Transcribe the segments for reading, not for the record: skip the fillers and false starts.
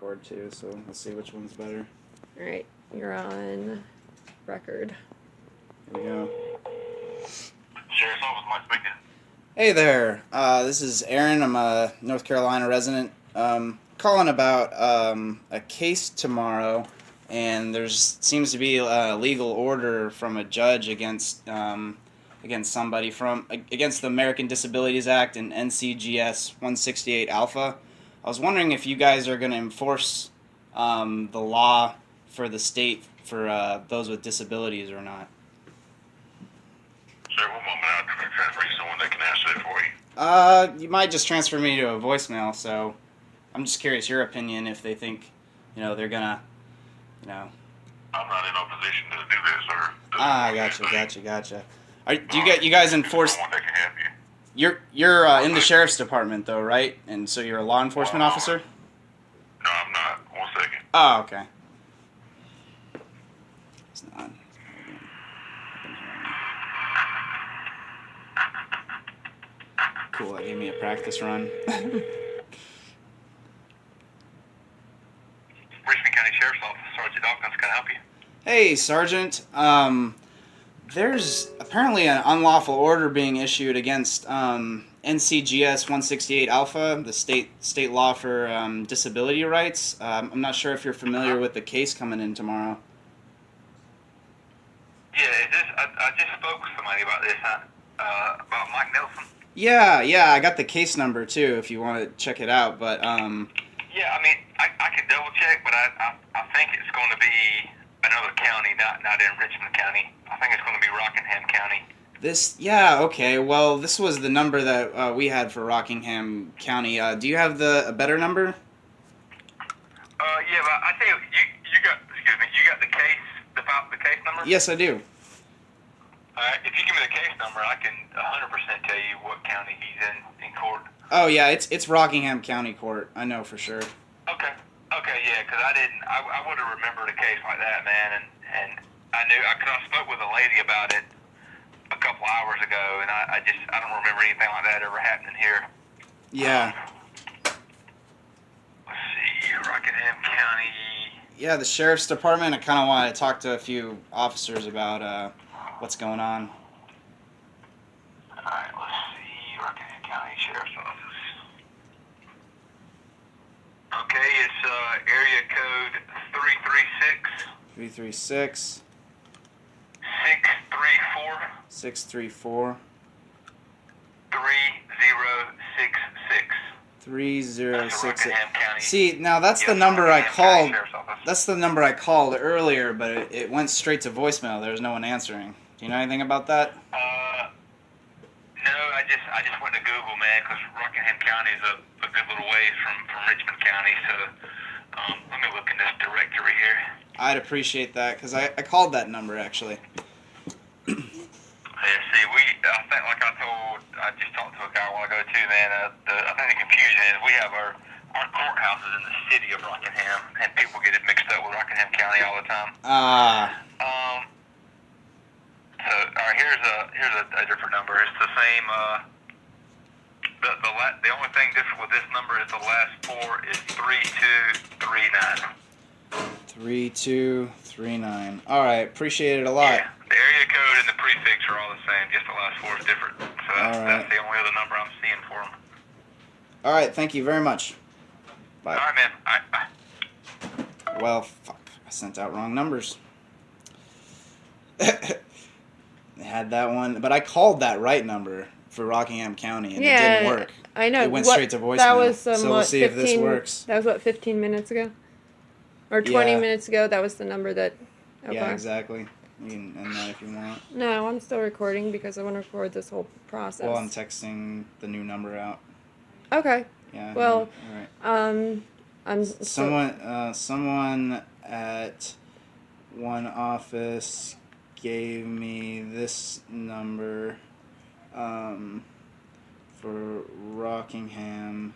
record too, so let's see which one's better. All right, you're on record. Here we go. Sheriff's Office, Mike speaking. Hey there, this is Aaron. I'm a North Carolina resident. Calling about a case tomorrow, and there's seems to be a legal order from a judge against somebody against the American Disabilities Act and NCGS 168 Alpha. I was wondering if you guys are going to enforce the law for the state for those with disabilities or not. Sir, one moment, I'll transfer you to someone that can answer that for you. You might just transfer me to a voicemail, so I'm just curious your opinion if they think, they're gonna, I'm not in a position to do this, sir. Gotcha. Do you guys enforce? Someone that can help you. You're in the sheriff's department though, right? And so you're a law enforcement officer? No, I'm not. 1 second. Oh, okay. It's not. Cool, that gave me a practice run. Richmond County Sheriff's Office, Sergeant Dawkins, can I help you? Hey, Sergeant. There's apparently an unlawful order being issued against NCGS 168 Alpha, the state law for disability rights. I'm not sure if you're familiar with the case coming in tomorrow. Yeah, I just spoke with somebody about this, about Mike Nelson. Yeah, I got the case number too if you want to check it out, but Yeah, I mean, I can double check, but I think it's going to be another county, not in Richmond County. I think it's going to be Rockingham County. Okay, well, this was the number that we had for Rockingham County. Do you have a better number? Yeah, but I tell you, you got the case number? Yes, I do. Alright, if you give me the case number, I can 100% tell you what county he's in court. Oh, yeah, it's Rockingham County Court. I know for sure. Okay, yeah, because I would have remembered a case like that, man, and I knew, because I spoke with a lady about it a couple hours ago, and I don't remember anything like that ever happening here. Yeah. Let's see, Rockingham County. Yeah, the sheriff's department. I kind of want to talk to a few officers about what's going on. Alright, let's see, Rockingham County Sheriff's Office. Okay, it's area code 336. 336. 634. 634. 3066. 3066. See, now that's the number I called. That's the number I called earlier, but it went straight to voicemail. There was no one answering. Do you know anything about that? No, I just went to Google, man, because Rockingham County is a good little ways from Richmond County. So let me look in this directory here. I'd appreciate that because I called that number actually. Yeah, see, I think, like I just talked to a guy a while ago too, man. I think the confusion is we have our courthouse is in the city of Rockingham, and people get it mixed up with Rockingham County all the time. So, all right, here's a different number. It's the same. The only thing different with this number is the last four is 3239. 3239. All right, appreciate it a lot. Yeah, the area code and the prefix are all the same. Just the last four is different. So that's the only other number I'm seeing for them. All right, thank you very much. Bye. All right, man. All right, bye. Well, fuck. I sent out wrong numbers. They had that one, but I called that right number for Rockingham County, and it didn't work. I know. It went straight to voicemail. That was so we'll see if this works. That was, 15 minutes ago? Or 20 minutes ago? That was the number that... Okay. Yeah, exactly. You can end that if you want. No, I'm still recording because I want to record this whole process. Well, I'm texting the new number out. Okay. Yeah. Well, all right. someone at one office gave me this number for Rockingham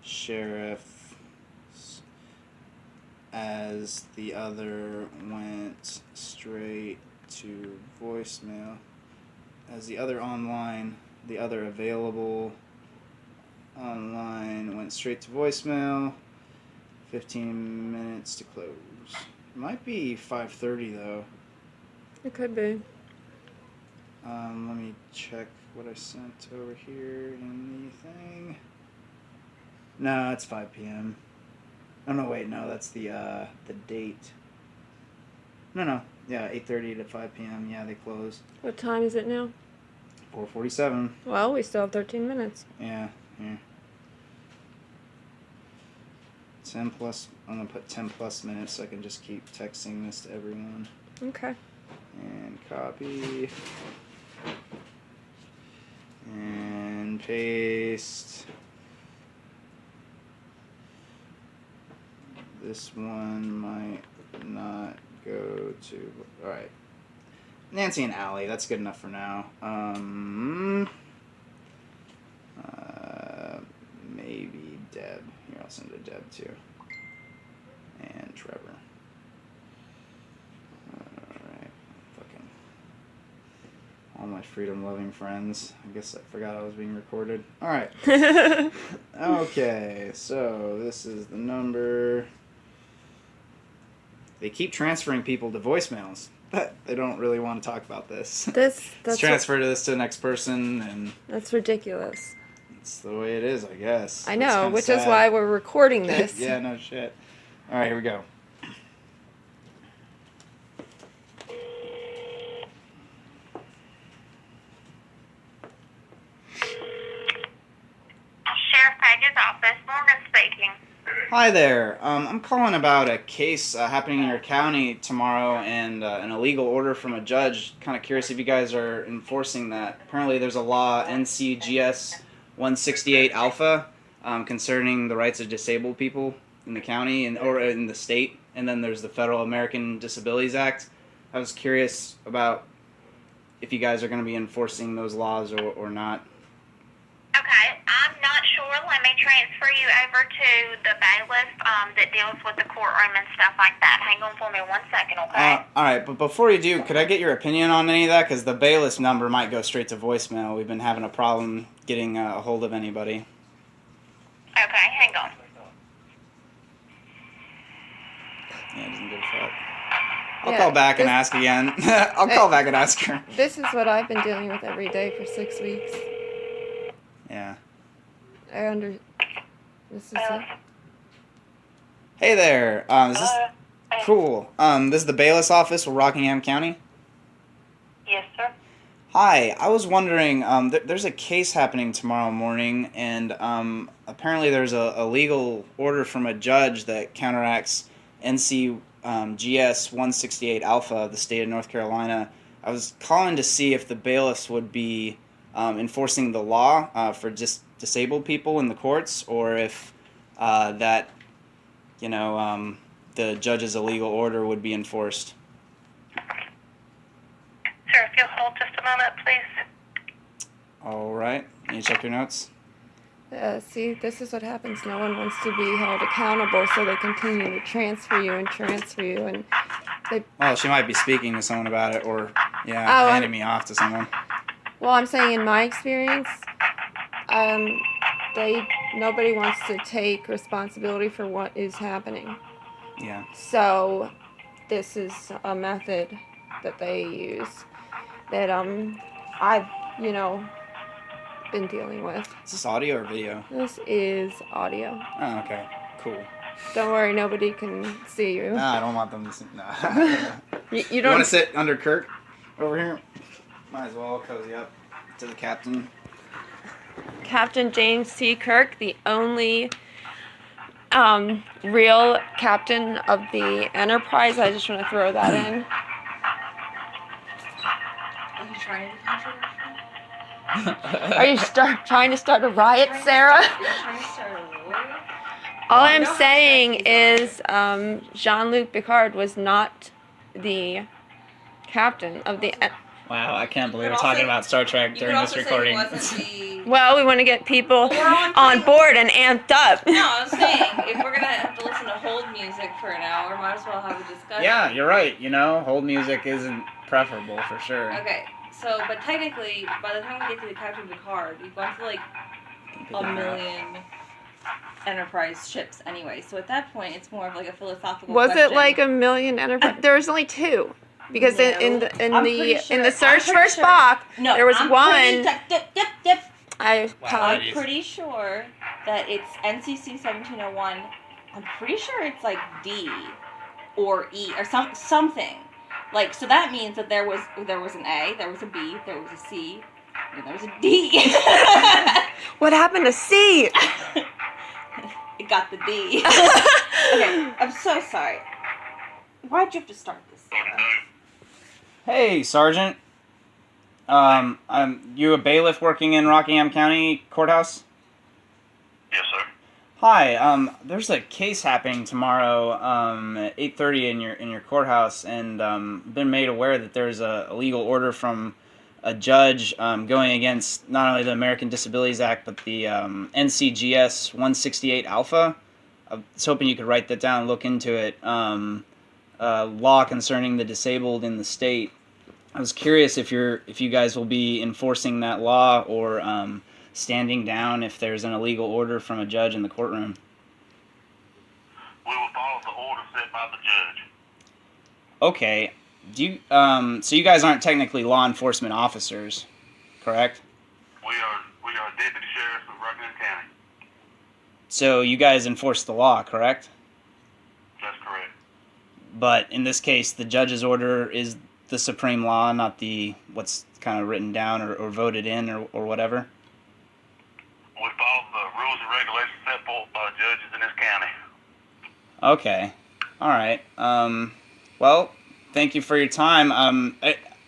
Sheriff, as the other went straight to voicemail. As the other available online went straight to voicemail. 15 minutes to close. Might be 5:30 though. It could be. Let me check what I sent over here in the thing. No, it's 5 p.m. Oh no, wait, no, that's the date. No, yeah, 8:30 to 5 p.m. Yeah, they close. What time is it now? 4:47. Well, we still have 13 minutes. Yeah, here. 10 plus. I'm gonna put 10 plus minutes so I can just keep texting this to everyone. Okay. And copy. And paste. This one might not go to. Alright. Nancy and Allie, that's good enough for now. Maybe Deb. Here, I'll send it to Deb too. And Trevor. Alright. Fucking. All my freedom-loving friends. I guess I forgot I was being recorded. Alright. Okay, so this is the number. They keep transferring people to voicemails, but they don't really want to talk about this. Let's transfer this to the next person, and that's ridiculous. it's the way it is, I guess. I know, which is why we're recording this. Yeah, no shit. All right, here we go. Sheriff Page's office, Morgan speaking. Hi there. I'm calling about a case happening in your county tomorrow and an illegal order from a judge. Kind of curious if you guys are enforcing that. Apparently there's a law, NCGS 168 Alpha, concerning the rights of disabled people in the county or in the state. And then there's the Federal American Disabilities Act. I was curious about if you guys are going to be enforcing those laws or not. Okay, I'm not sure. Let me transfer you over to the bailiff that deals with the courtroom and stuff like that. Hang on for me 1 second, okay? All right, but before you do, could I get your opinion on any of that? Because the bailiff's number might go straight to voicemail. We've been having a problem getting a hold of anybody. Okay, hang on. Yeah, doesn't give a fuck. I'll call back and ask again. I'll call back and ask her. This is what I've been dealing with every day for 6 weeks. Yeah. This is it. Hey there. Is this cool? This is the bailiff's office for Rockingham County. Yes, sir. Hi. I was wondering. There's a case happening tomorrow morning, and apparently there's a legal order from a judge that counteracts NCGS 168 Alpha of the state of North Carolina. I was calling to see if the bailiffs would be enforcing the law for just disabled people in the courts, or if the judge's illegal order would be enforced. Sir, if you'll hold just a moment, please. All right. Can you check your notes? See, this is what happens. No one wants to be held accountable, so they continue to transfer you, and they... Well, she might be speaking to someone about it, or, handing me off to someone. Well, I'm saying in my experience, nobody wants to take responsibility for what is happening. Yeah. So, this is a method that they use that I've been dealing with. Is this audio or video? This is audio. Oh, okay. Cool. Don't worry, nobody can see you. No, I don't want them to see. No. You don't want to sit under Kirk over here? Might as well cozy up to the captain. Captain James C. Kirk, the only real captain of the Enterprise. I just want to throw that in. Are you trying to controversial? Are you trying to start a riot, Sarah? You're trying to start a war? All I'm saying is Jean-Luc Picard was not the captain of the... Wow, I can't believe You we're could talking also- about Star Trek You during could this also recording. say it wasn't the... Well, we want to get people We're on on board and amped up. No, I'm saying, if we're going to have to listen to hold music for an hour, might as well have a discussion. Yeah, you're right. Hold music isn't preferable for sure. Okay, so, but technically, by the time we get to the Captain Picard, we've gone through like a million Enterprise ships anyway. So at that point, it's more of like a philosophical Was question. it like a million Enterprise? There was only 2. Because No. in the search I'm for pretty sure- Spock, No, there was I'm one. Pretty, I I'm pretty sure that it's NCC 1701. I'm pretty sure it's like D or E or something. Like, so that means that there was an A, there was a B, there was a C, and there was a D. What happened to C? It got the D. Okay, I'm so sorry. Why'd you have to start this? Hey, Sergeant. You a bailiff working in Rockingham County Courthouse? Yes, sir. Hi. There's a case happening tomorrow at 8:30 in your courthouse, and been made aware that there's a legal order from a judge going against not only the American Disabilities Act but the NCGS 168 Alpha. I was hoping you could write that down and look into it. Law concerning the disabled in the state. I was curious if you guys will be enforcing that law or standing down if there's an illegal order from a judge in the courtroom. We will follow the order set by the judge. Okay. Do you so you guys aren't technically law enforcement officers, correct? We are deputy sheriffs of Rockingham County. So you guys enforce the law, correct? That's correct. But in this case, the judge's order is the supreme law, not the what's kind of written down or voted in or whatever. We follow the rules and regulations set forth by judges in this county. Okay. All right. Well, thank you for your time.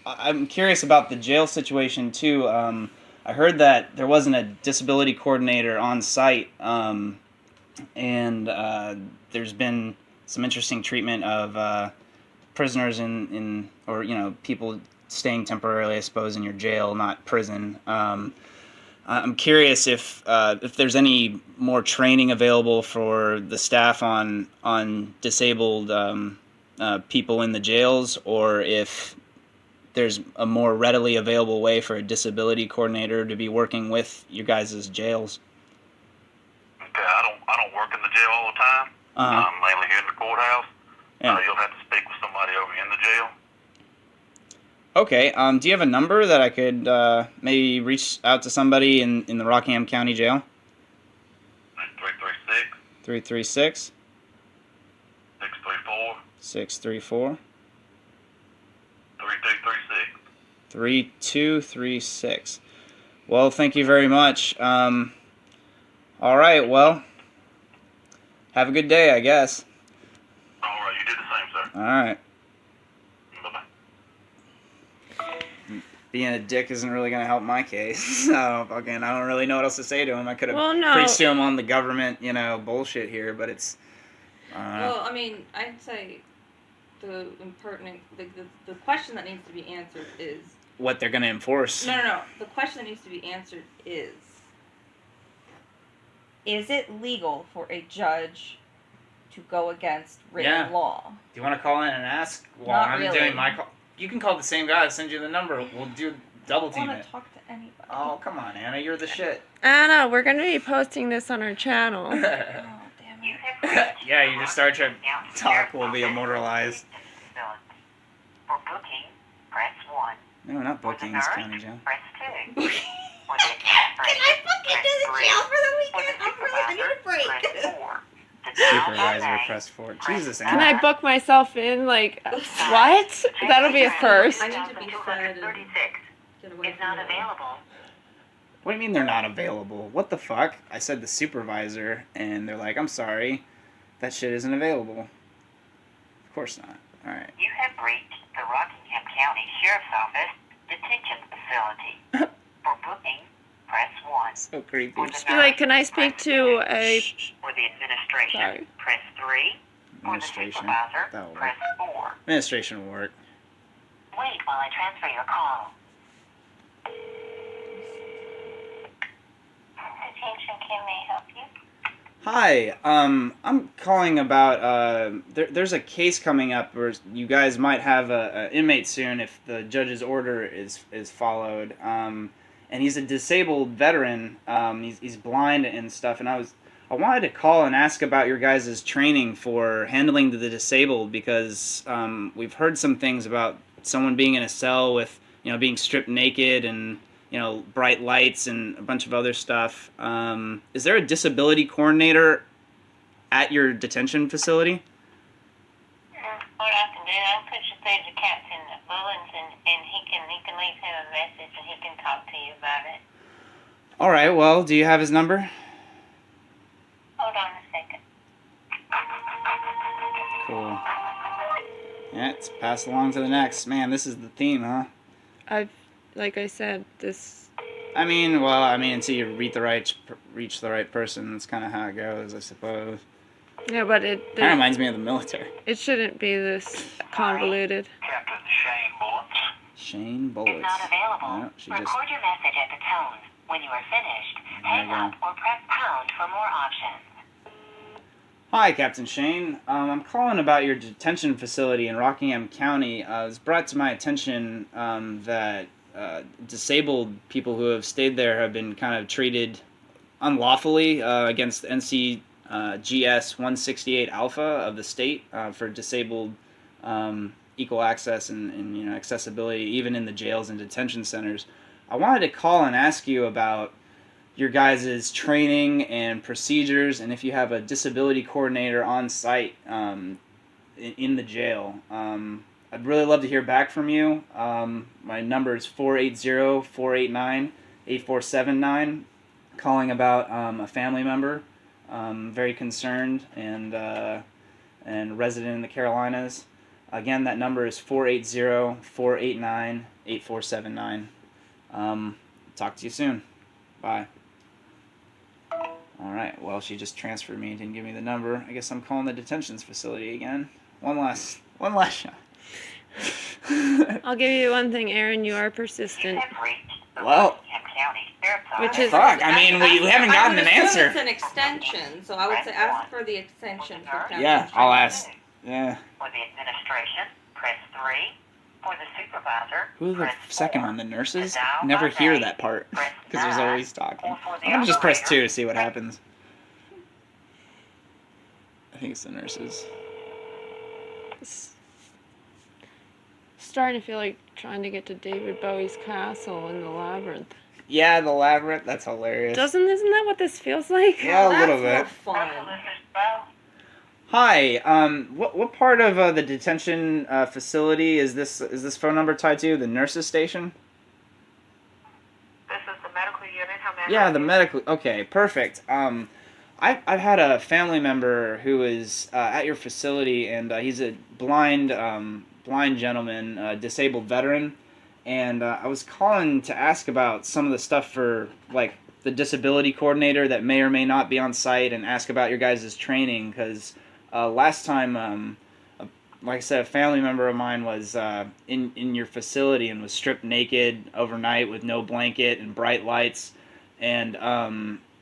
I'm curious about the jail situation too. I heard that there wasn't a disability coordinator on site, and there's been some interesting treatment of prisoners in or people staying temporarily, I suppose, in your jail, not prison. I'm curious if there's any more training available for the staff on disabled people in the jails, or if there's a more readily available way for a disability coordinator to be working with you guys' jails. Okay, I don't work in the jail all the time. I'm mainly here in the courthouse. Yeah. You'll have to speak with somebody over in the jail. Okay. Do you have a number that I could maybe reach out to somebody in the Rockingham County Jail? 336 336 634 634 3236. 3236. Well, thank you very much. All right. Well, have a good day, I guess. All right, you did the same, sir. All right. Bye-bye. Being a dick isn't really going to help my case. So, again, I don't really know what else to say to him. I could have preached to him on the government, bullshit here, but it's... Well, I mean, I'd say the impertinent... The question that needs to be answered is... What they're going to enforce. No. The question that needs to be answered is it legal for a judge to go against written law? Do you want to call in and ask while Not I'm really. doing my call? You can call the same guy. I'll send you the number. We'll do double team I it. want to talk to anybody. Oh, come on, Anna. You're the shit. Anna, we're going to be posting this on our channel. Oh, damn it. Yeah, you just start your talk will be immortalized. For booking, press 1. No, not booking. It's county jail. Press 2. Can I fucking do the jail for the weekend? I need a break. Supervisor, press 4. Jesus, Anna. Can I book myself in? Like, what? That'll be a first. I need to be fed and get away Is from not it. available. What do you mean they're not available? What the fuck? I said the supervisor, and they're like, I'm sorry, that shit isn't available. Of course not. Alright. You have reached the Rockingham County Sheriff's Office Detention Facility. For booking, press 1. So creepy. For the Just be like, can I speak to a... For the administration, Sorry. press 3. For the Administration. supervisor, That'll work. press 4. Administration will work. Wait while I transfer your call. Detention, can they help you? Hi, I'm calling about, there's a case coming up where you guys might have a inmate soon if the judge's order is followed, and he's a disabled veteran, he's blind and stuff, and I was I wanted to call and ask about your guys' training for handling the disabled, because we've heard some things about someone being in a cell with, being stripped naked and, bright lights and a bunch of other stuff. Is there a disability coordinator at your detention facility? What I can do, I'll put you through to Captain Mullins, and he can leave him a message, and he can talk to you about it. All right. Well, do you have his number? Hold on a second. Cool. Yeah, it's passed along to the next. Man, this is the theme, huh? Like I said, this. Until you reach the right person, that's kind of how it goes, I suppose. Yeah, but Kind of reminds me of the military. it shouldn't be this convoluted. Captain Shane Bullets. Shane Bullets. Is not available. No, she just. Record your message at the tone. When you are finished, There you hang go. up or press pound for more options. Hi, Captain Shane. I'm calling about your detention facility in Rockingham County. It was brought to my attention that disabled people who have stayed there have been kind of treated unlawfully against NCGS 168 Alpha of the state for disabled equal access and accessibility, even in the jails and detention centers. I wanted to call and ask you about your guys' training and procedures, and if you have a disability coordinator on site in the jail. I'd really love to hear back from you. My number is 480-489-8479. Calling about a family member, very concerned and resident in the Carolinas. Again, that number is 480-489-8479. Talk to you soon. Bye. All right. Well, she just transferred me. Didn't give me the number. I guess I'm calling the detentions facility again. One last shot. I'll give you one thing, Aaron. You are persistent. Well, Which is. fuck. I mean, we haven't gotten an answer. It's an extension, so I would say ask for the extension for Captain Yeah, Shane. I'll ask. Yeah. For the administration, press 3. For the supervisor, Who's the press second 4. one? The nurses? To dial Never by hear name, that part press because there's 9. always talking. Or for the I'm gonna just press 2 operator, to see what press happens. I think it's the nurses. It's starting to feel like trying to get to David Bowie's castle in the labyrinth. Yeah, the labyrinth. That's hilarious. Isn't that what this feels like? Yeah, a That's little bit. more fun. Hi. What part of the detention facility is this phone number tied to? The nurses station? This is the medical unit. How may I Yeah, help the you? medical. Okay, perfect. I've had a family member who is at your facility, and he's a blind gentleman, disabled veteran, and I was calling to ask about some of the stuff for like the disability coordinator that may or may not be on site, and ask about your guys' training, because last time, like I said, a family member of mine was in your facility and was stripped naked overnight with no blanket and bright lights, and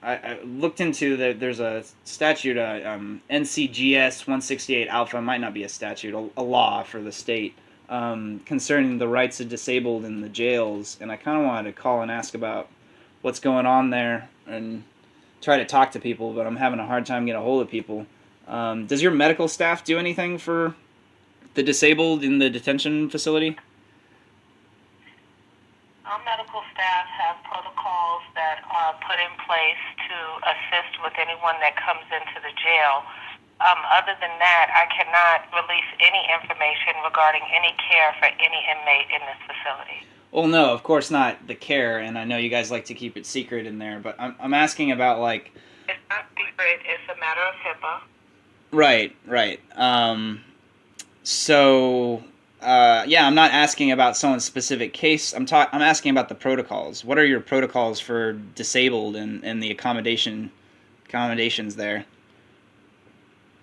I looked into there's a statute, NCGS 168 Alpha, might not be a statute, a law for the state, concerning the rights of disabled in the jails, and I kind of wanted to call and ask about what's going on there and try to talk to people, but I'm having a hard time getting a hold of people. Does your medical staff do anything for the disabled in the detention facility? Our medical staff have protocols that are put in place to assist with anyone that comes into the jail. Other than that, I cannot release any information regarding any care for any inmate in this facility. Well, no, of course not the care, and I know you guys like to keep it secret in there, but I'm asking about, like... It's not secret. It's a matter of HIPAA. Right. I'm not asking about someone's specific case. I'm asking about the protocols. What are your protocols for disabled and the accommodations there?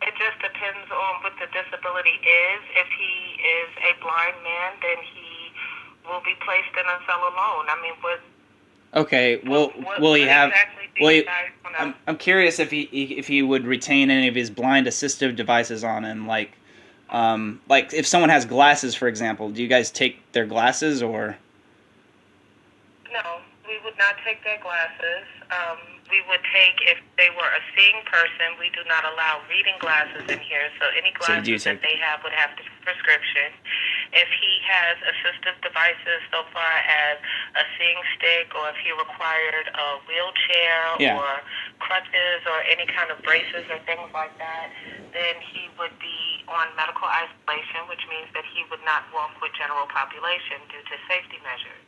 It just depends on what the disability is. If he is a blind man, then he will be placed in a cell alone. I mean, what... Okay. Will he have? Exactly do Will you he, guys wanna- I'm curious if he would retain any of his blind assistive devices on him, like if someone has glasses, for example. Do you guys take their glasses or? No, we would not take their glasses. we would take, if they were a seeing person, we do not allow reading glasses in here, so any So you do glasses that they have would have to be prescription. If he has assistive devices so far as a seeing stick, or if he required a wheelchair Yeah. or crutches or any kind of braces or things like that, then he would be on medical isolation, which means that he would not walk with general population due to safety measures.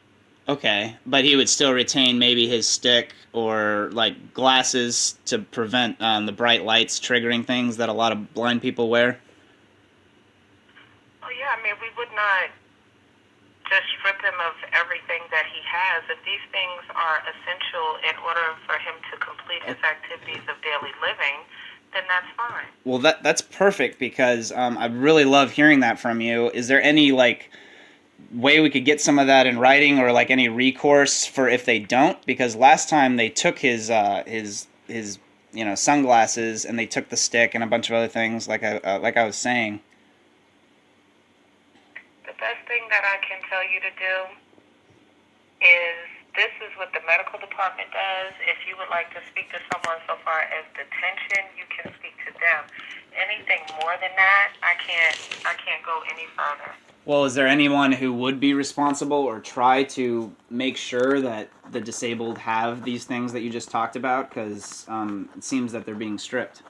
Okay, but he would still retain maybe his stick or like glasses to prevent the bright lights triggering things that a lot of blind people wear. Oh yeah, I mean, we would not just strip him of everything that he has. If these things are essential in order for him to complete his activities of daily living, then that's fine. Well, that's perfect because I really love hearing that from you. Is there any like way we could get some of that in writing, or like any recourse for if they don't? Because last time they took his sunglasses, and they took the stick and a bunch of other things, like I was saying. The best thing that I can tell you to do is, this is what the medical department does. If you would like to speak to someone so far as detention, you can speak to them. Anything more than that, I can't go any further. Well, is there anyone who would be responsible or try to make sure that the disabled have these things that you just talked about? Because it seems that they're being stripped.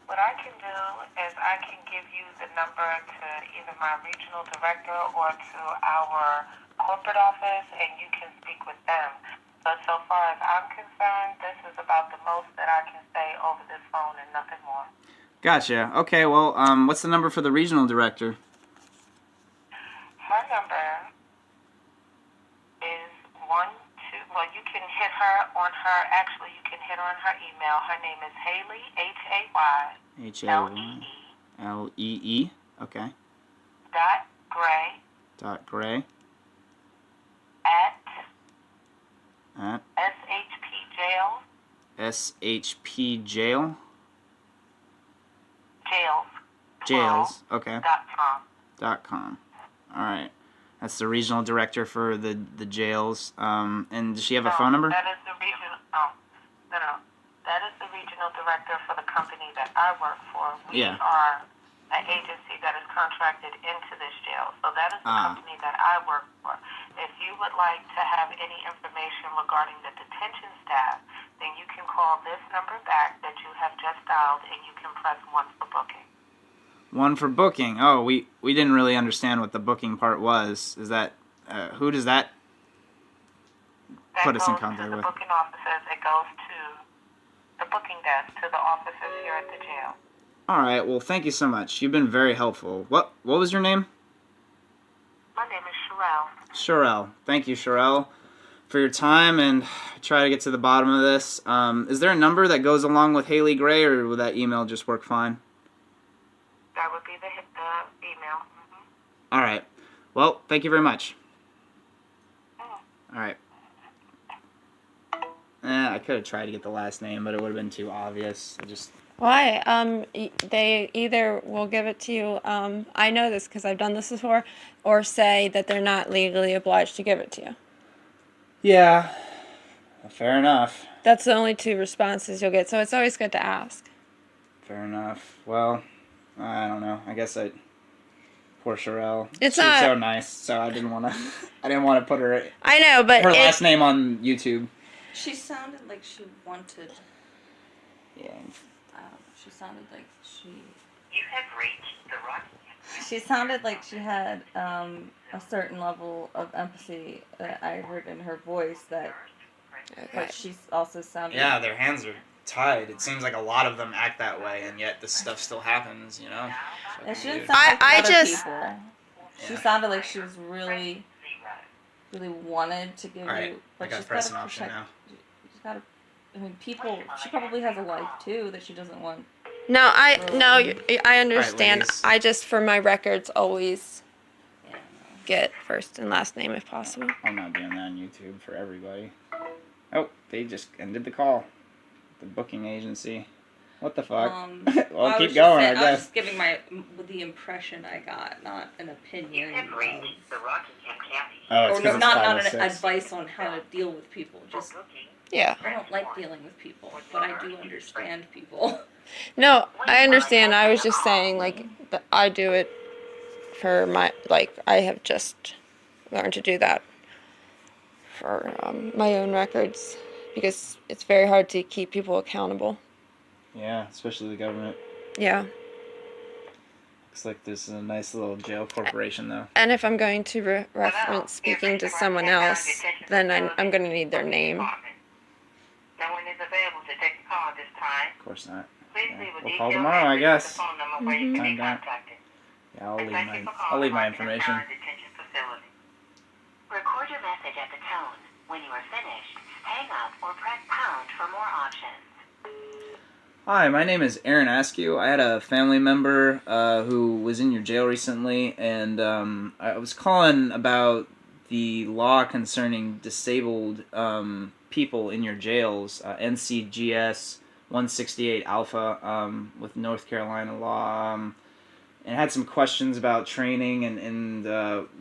What I can do is I can give you the number to either my regional director or to our corporate office, and you can speak with them. But so far as I'm concerned, this is about the most that I can say over this phone and nothing more. Gotcha. Okay, well, what's the number for the regional director? Her number is well, you can hit her on her, actually you can hit her on her email. Her name is Haley, H-A-Y-L-E-E. Okay. .Gray at SHP jail. Jails. Okay. .com. All right. That's the regional director for the jails. And does she have a phone number? That is the regional. No. That is the regional director for the company that I work for. We are an agency that is contracted into this jail. So that is the company that I work for. If you would like to have any information regarding the detention staff, then you can call this number back that you have just dialed, and you can press 1 for booking. 1 for booking. Oh, we didn't really understand what the booking part was. Is that who does that put us in contact with? That goes to the booking officers. It goes to the booking desk, to the officers here at the jail. All right. Well, thank you so much. You've been very helpful. What was your name? My name is Sherelle. Sherelle. Thank you, Sherelle, for your time, and try to get to the bottom of this. Is there a number that goes along with Haley Gray, or would that email just work fine? That would be the email. Mm-hmm. All right. Well, thank you very much. All right. I could have tried to get the last name, but it would have been too obvious. Why? They either will give it to you, I know this because I've done this before, or say that they're not legally obliged to give it to you. Yeah. Fair enough. That's the only 2 responses you'll get, so it's always good to ask. Fair enough. Well, I don't know. I guess poor Sherelle. It's She's not so nice, so I didn't want to put her. I know, but her last name on YouTube. She sounded like she wanted. Yeah. She sounded like she. You have reached the right. She sounded like she had a certain level of empathy that I heard in her voice. But she also sounded. Yeah, their hands are tied. It seems like a lot of them act that way, and yet this stuff still happens. And she didn't sound like other people. She Yeah. sounded like she was really wanted to give All right, you, but I gotta she's press got to an option protect. now. She's got to. I mean, people. She probably has a life too that she doesn't want. No, I understand. ladies. I just, for my records, always get first and last name if possible. I'm not doing that on YouTube for everybody. Oh, they just ended the call. The booking agency. What the fuck? Well, keep going, I I was guess. just giving the impression I got, not an opinion. You have reached the Rockingham County. Oh, it's Or 'cause it's not an 506. advice on how to deal with people. Just Booking, Yeah. I don't like dealing with people, but I do understand people. No, I understand. I was just saying, like, that I do it for my, like, I have just learned to do that for my own records because it's very hard to keep people accountable. Yeah, especially the government. Yeah. Looks like this is a nice little jail corporation, though. And if I'm going to reference speaking to someone else, then I'm going to need their name. No one is available to take a call at this time. Of course not. Please Yeah. leave a We'll call detailed tomorrow, I message with guess. the phone number where you can be Find out. contacted. Yeah, I'll Thank you for I'll leave my calling Washington information. County Detention Facility. Record your message at the tone. When you are finished, hang up or press pound for more options. Hi, my name is Aaron Askew. I had a family member who was in your jail recently, and I was calling about the law concerning disabled people in your jails, NCGS 168 Alpha with North Carolina law, and had some questions about training and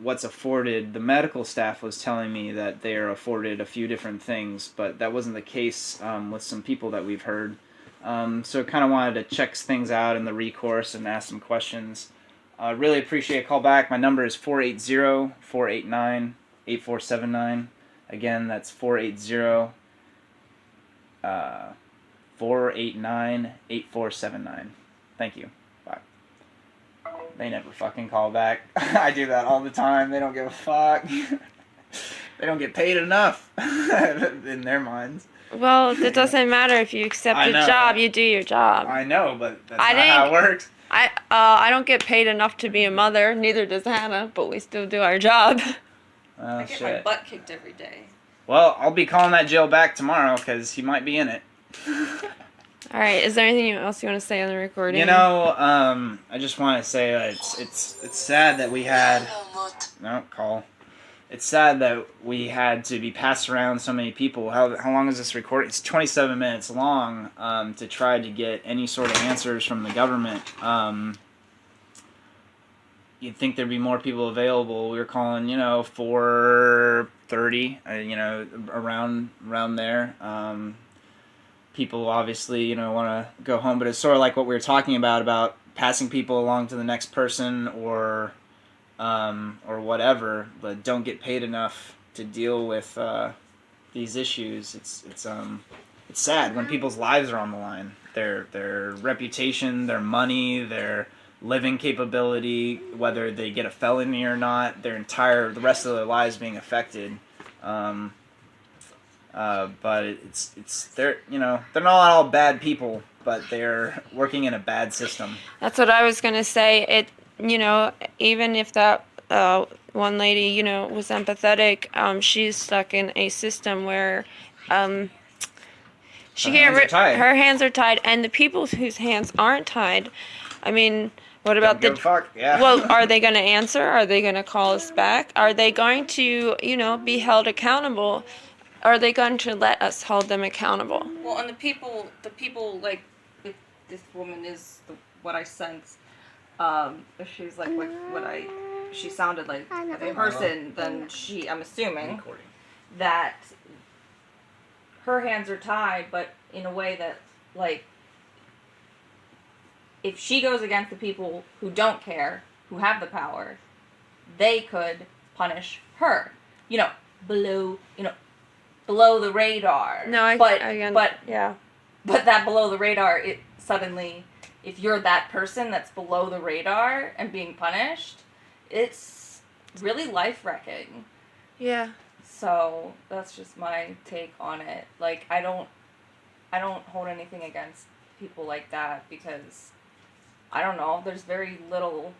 what's afforded. The medical staff was telling me that they are afforded a few different things, but that wasn't the case with some people that we've heard. So kind of wanted to check things out in the recourse and ask some questions. Really appreciate a call back. My number is 480-489-8479. Again, that's 480-489-8479. Thank you. Bye. They never fucking call back. I do that all the time. They don't give a fuck. They don't get paid enough in their minds. Well, it doesn't matter if you accept a job, you do your job. I know, but that's not how it works. I don't get paid enough to be a mother, neither does Hannah, but we still do our job. Oh, I get my butt kicked every day. Well, I'll be calling that jail back tomorrow because he might be in it. All right. Is there anything else you want to say on the recording? You know, I just want to say it's sad that we had It's sad that we had to be passed around so many people. How long is this recording? It's 27 minutes long to try to get any sort of answers from the government. You'd think there'd be more people available. We were calling, 4:30, around there. People obviously, want to go home, but it's sort of like what we were talking about passing people along to the next person or whatever, but don't get paid enough to deal with these issues. It's sad when people's lives are on the line. Their reputation, their money, their living capability, whether they get a felony or not, the rest of their lives being affected. But they're not all bad people, but they're working in a bad system. That's what I was gonna say. Even if that one lady, was empathetic, she's stuck in a system where she can't. Her hands are tied, and the people whose hands aren't tied. I mean, what about Yeah. Well, are they going to answer? Are they going to call us back? Are they going to, be held accountable? Are they going to let us hold them accountable? Well, and the people, like, if this woman is what I sense, if she's like she sounded like a person, then I'm assuming that her hands are tied, but in a way that, like, if she goes against the people who don't care, who have the power, they could punish her. Below the radar. No, but yeah. But that below the radar, it suddenly, if you're that person that's below the radar and being punished, it's really life-wrecking. Yeah. So that's just my take on it. Like, I don't hold anything against people like that because, I don't know, there's very little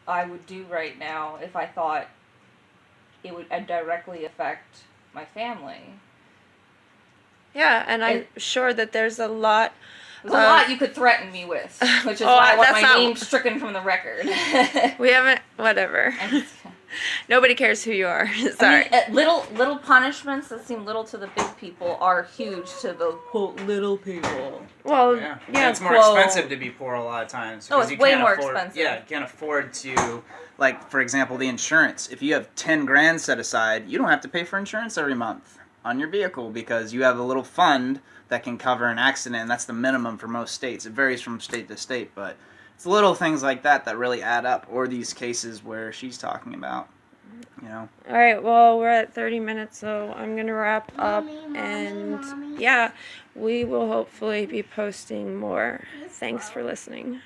I would do right now if I thought it would directly affect my family. Yeah, and I'm sure that there's a lot. There's a lot you could threaten me with, which is why I want my name stricken from the record. We haven't, whatever. Nobody cares who you are. Sorry. I mean, little punishments that seem little to the big people are huge to the, quote, little people. Well, yeah, it's more expensive to be poor a lot of times. Oh, it's way more expensive. Yeah, you can't afford to, like, for example, the insurance. If you have $10,000 set aside, you don't have to pay for insurance every month. on your vehicle because you have a little fund that can cover an accident, and that's the minimum for most states. It varies from state to state, but it's little things like that that really add up, or these cases where she's talking about, you know. All right, well, we're at 30 minutes, so I'm going to wrap up, and yeah, we will hopefully be posting more. Thanks for listening.